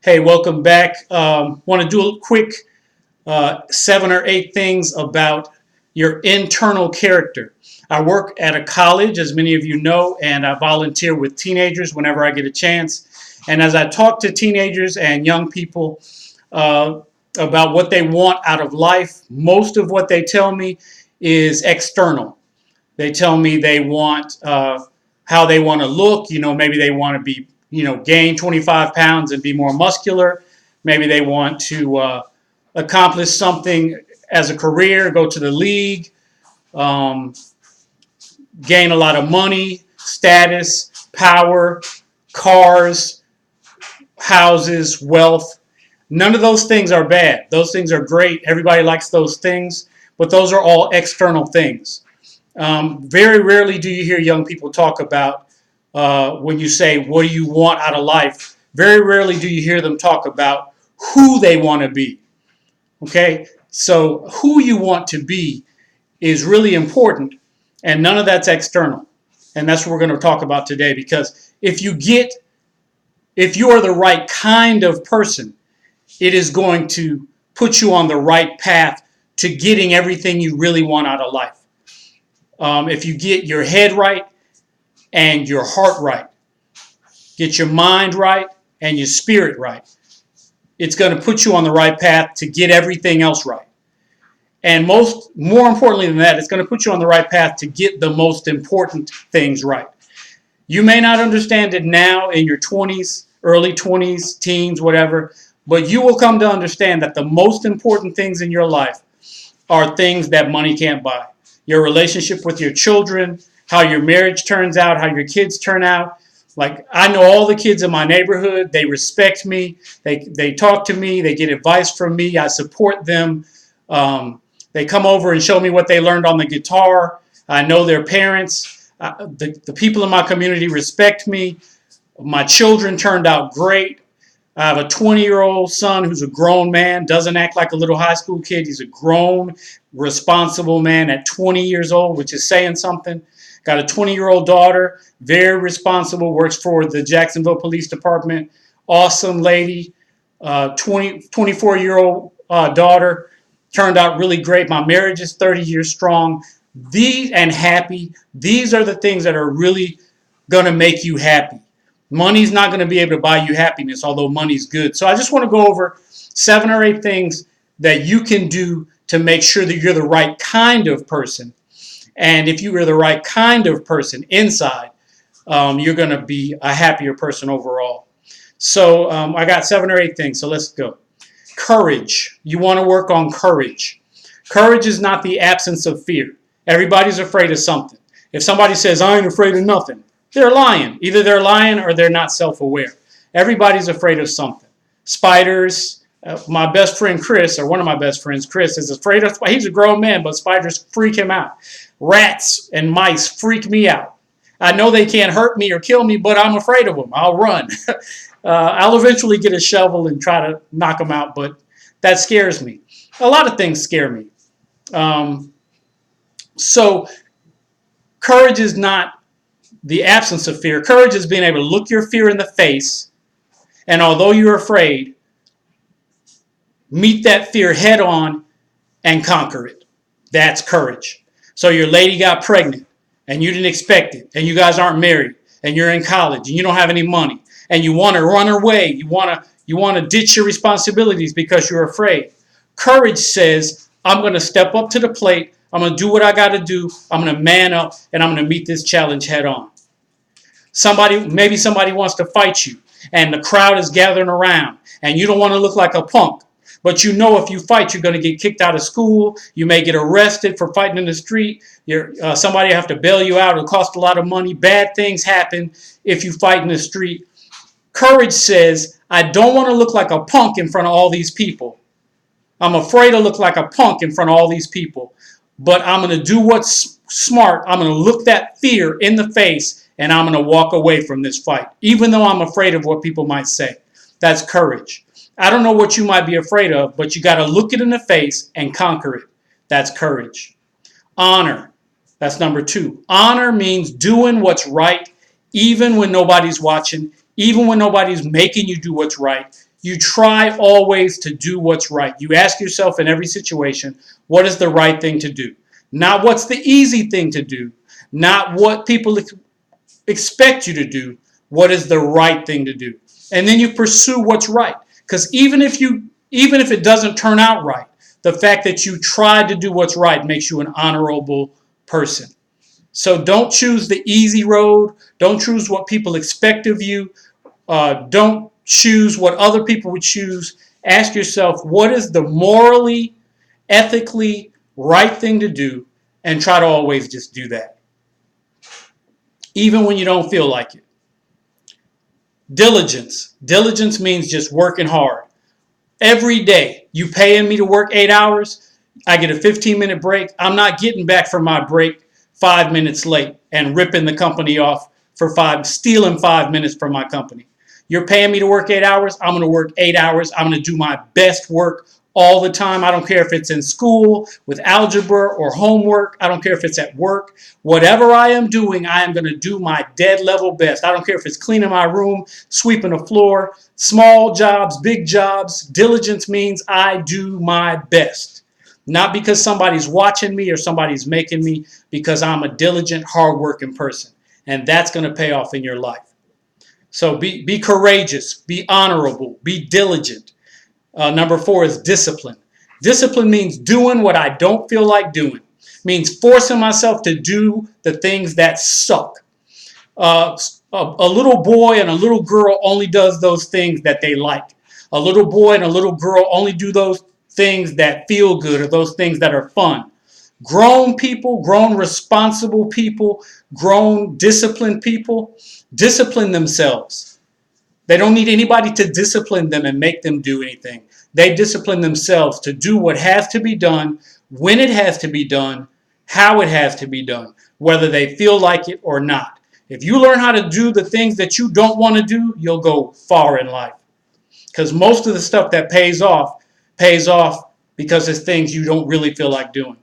Hey, welcome back. Want to do a quick 7 or 8 things about your internal character. I work at a college, as many of you know, and I volunteer with teenagers whenever I get a chance. And as I talk to teenagers and young people uh, about what they want out of life, most of what they tell me is external. They tell me they want how they want to look. Maybe they want to be, gain 25 pounds and be more muscular. Maybe they want to accomplish something as a career, go to the league, um, gain a lot of money, status, power, cars, houses, wealth. None of those things are bad. Those things are great. Everybody likes those things, but those are all external things. Very rarely do you hear young people talk about when you say, what do you want out of life? Very rarely do you hear them talk about who they want to be. Okay? So who you want to be is really important, and none of that's external. And that's what we're going to talk about today, because if you are the right kind of person, it is going to put you on the right path to getting everything you really want out of life. If you get your head right and your heart right, get your mind right and your spirit right, it's going to put you on the right path to get everything else right. And more importantly than that, it's going to put you on the right path to get the most important things right. You may not understand it now in your 20s, early 20s, teens, whatever, but you will come to understand that the most important things in your life are things that money can't buy. Your relationship with your children, how your marriage turns out, how your kids turn out. Like, I know all the kids in my neighborhood. They respect me. They talk to me. They get advice from me. I support them. They come over and show me what they learned on the guitar. I know their parents. The people in my community respect me. My children turned out great. I have a 20-year-old son who's a grown man, doesn't act like a little high school kid. He's a grown, responsible man at 20 years old, which is saying something. Got a 20-year-old daughter, very responsible, works for the Jacksonville Police Department. Awesome lady. 24-year-old daughter, turned out really great. My marriage is 30 years strong. And happy. These are the things that are really going to make you happy. Money's not going to be able to buy you happiness, although money's good. So I just want to go over 7 or 8 things that you can do to make sure that you're the right kind of person. And if you are the right kind of person inside, you're going to be a happier person overall. So I got 7 or 8 things, so let's go. Courage. You want to work on courage. Courage is not the absence of fear. Everybody's afraid of something. If somebody says, I ain't afraid of nothing, they're lying. Either they're lying or they're not self-aware. Everybody's afraid of something. Spiders. My best friend Chris, or one of my best friends, Chris, is afraid of spiders. He's a grown man, but spiders freak him out. Rats and mice freak me out. I know they can't hurt me or kill me, but I'm afraid of them. I'll run. I'll eventually get a shovel and try to knock them out, but that scares me. A lot of things scare me. So courage is not the absence of fear. Courage is being able to look your fear in the face, and although you're afraid, meet that fear head on and conquer it. That's courage. So your lady got pregnant and you didn't expect it, and you guys aren't married, and you're in college and you don't have any money, and you want to run away. You want to ditch your responsibilities because you're afraid. Courage says, I'm going to step up to the plate. I'm going to do what I got to do. I'm going to man up, and I'm going to meet this challenge head on. Maybe somebody wants to fight you, and the crowd is gathering around, and you don't want to look like a punk. But you know if you fight, you're going to get kicked out of school. You may get arrested for fighting in the street. Somebody have to bail you out. It'll cost a lot of money. Bad things happen if you fight in the street. Courage says, I don't want to look like a punk in front of all these people. I'm afraid to look like a punk in front of all these people. But I'm going to do what's smart. I'm going to look that fear in the face, and I'm going to walk away from this fight, even though I'm afraid of what people might say. That's courage. I don't know what you might be afraid of, but you got to look it in the face and conquer it. That's courage. Honor. That's number 2. Honor means doing what's right, even when nobody's watching, even when nobody's making you do what's right. You try always to do what's right. You ask yourself in every situation, what is the right thing to do? Not what's the easy thing to do, not what people expect you to do. What is the right thing to do? And then you pursue what's right. Because even if it doesn't turn out right, the fact that you tried to do what's right makes you an honorable person. So don't choose the easy road. Don't choose what people expect of you. Don't choose what other people would choose. Ask yourself, what is the morally, ethically right thing to do? And try to always just do that, even when you don't feel like it. Diligence. Diligence means just working hard. Every day, you paying me to work 8 hours, I get a 15-minute break. I'm not getting back from my break 5 minutes late and ripping the company off for stealing 5 minutes from my company. You're paying me to work 8 hours. I'm going to work 8 hours. I'm going to do my best work all the time. I don't care if it's in school with algebra or homework. I don't care if it's at work. Whatever I am doing, I am going to do my dead level best. I don't care if it's cleaning my room, sweeping the floor, small jobs, big jobs. Diligence means I do my best. Not because somebody's watching me or somebody's making me, because I'm a diligent, hardworking person. And that's going to pay off in your life. So be courageous, be honorable, be diligent. Number 4 is discipline. Discipline means doing what I don't feel like doing. It means forcing myself to do the things that suck. A little boy and a little girl only does those things that they like. A little boy and a little girl only do those things that feel good or those things that are fun. Grown people, grown responsible people, grown disciplined people discipline themselves. They don't need anybody to discipline them and make them do anything. They discipline themselves to do what has to be done, when it has to be done, how it has to be done, whether they feel like it or not. If you learn how to do the things that you don't want to do, you'll go far in life. Because most of the stuff that pays off because it's things you don't really feel like doing.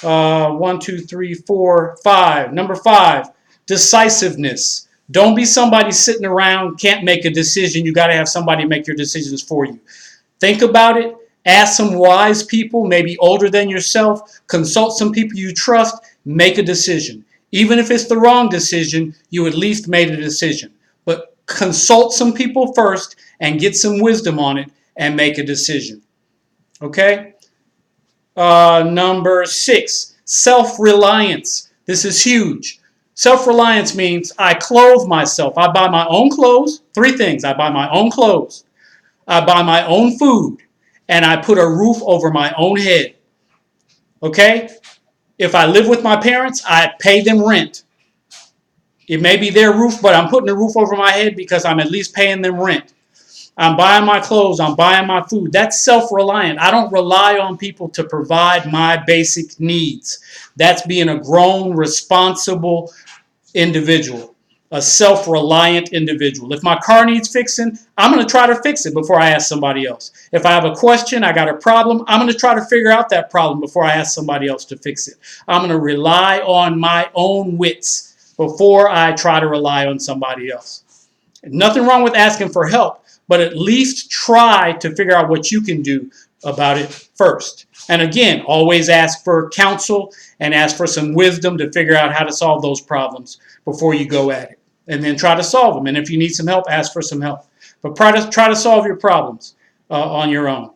1, 2, 3, 4, 5. Number 5, decisiveness. Don't be somebody sitting around, can't make a decision. You got to have somebody make your decisions for you. Think about it. Ask some wise people, maybe older than yourself. Consult some people you trust. Make a decision. Even if it's the wrong decision, you at least made a decision. But consult some people first and get some wisdom on it and make a decision. Okay? Number 6, self-reliance. This is huge. Self-reliance means I clothe myself. I buy my own clothes. 3 things. I buy my own clothes. I buy my own food. And I put a roof over my own head. Okay? If I live with my parents, I pay them rent. It may be their roof, but I'm putting a roof over my head because I'm at least paying them rent. I'm buying my clothes. I'm buying my food. That's self-reliant. I don't rely on people to provide my basic needs. That's being a grown, responsible individual, a self-reliant individual. If my car needs fixing, I'm going to try to fix it before I ask somebody else. If I have a question, I got a problem, I'm going to try to figure out that problem before I ask somebody else to fix it. I'm going to rely on my own wits before I try to rely on somebody else. Nothing wrong with asking for help, but at least try to figure out what you can do about it first. And again, always ask for counsel and ask for some wisdom to figure out how to solve those problems before you go at it. And then try to solve them. And if you need some help, ask for some help. But try to solve your problems on your own.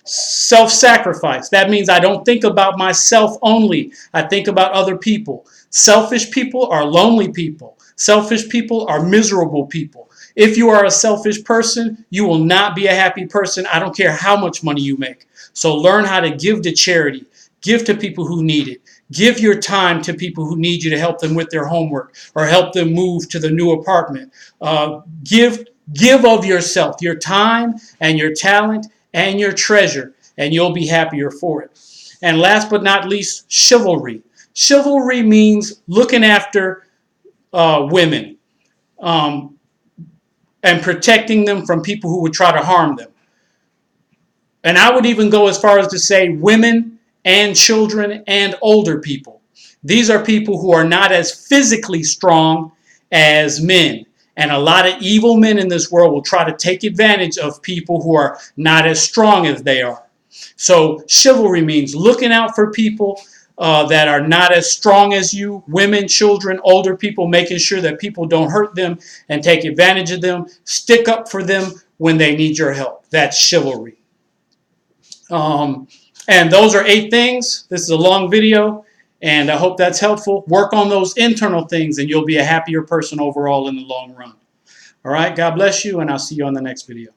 Self-sacrifice. That means I don't think about myself only. I think about other people. Selfish people are lonely people. Selfish people are miserable people. If you are a selfish person, you will not be a happy person. I don't care how much money you make. So learn how to give to charity. Give to people who need it. Give your time to people who need you to help them with their homework or help them move to the new apartment. Give of yourself, your time and your talent and your treasure, and you'll be happier for it. And last but not least, chivalry. Chivalry means looking after women and protecting them from people who would try to harm them. And I would even go as far as to say women and children and older people. These are people who are not as physically strong as men. And a lot of evil men in this world will try to take advantage of people who are not as strong as they are. So chivalry means looking out for people that are not as strong as you, women, children, older people, making sure that people don't hurt them and take advantage of them. Stick up for them when they need your help. That's chivalry. And those are 8 things. This is a long video, and I hope that's helpful. Work on those internal things, and you'll be a happier person overall in the long run. All right, God bless you, and I'll see you on the next video.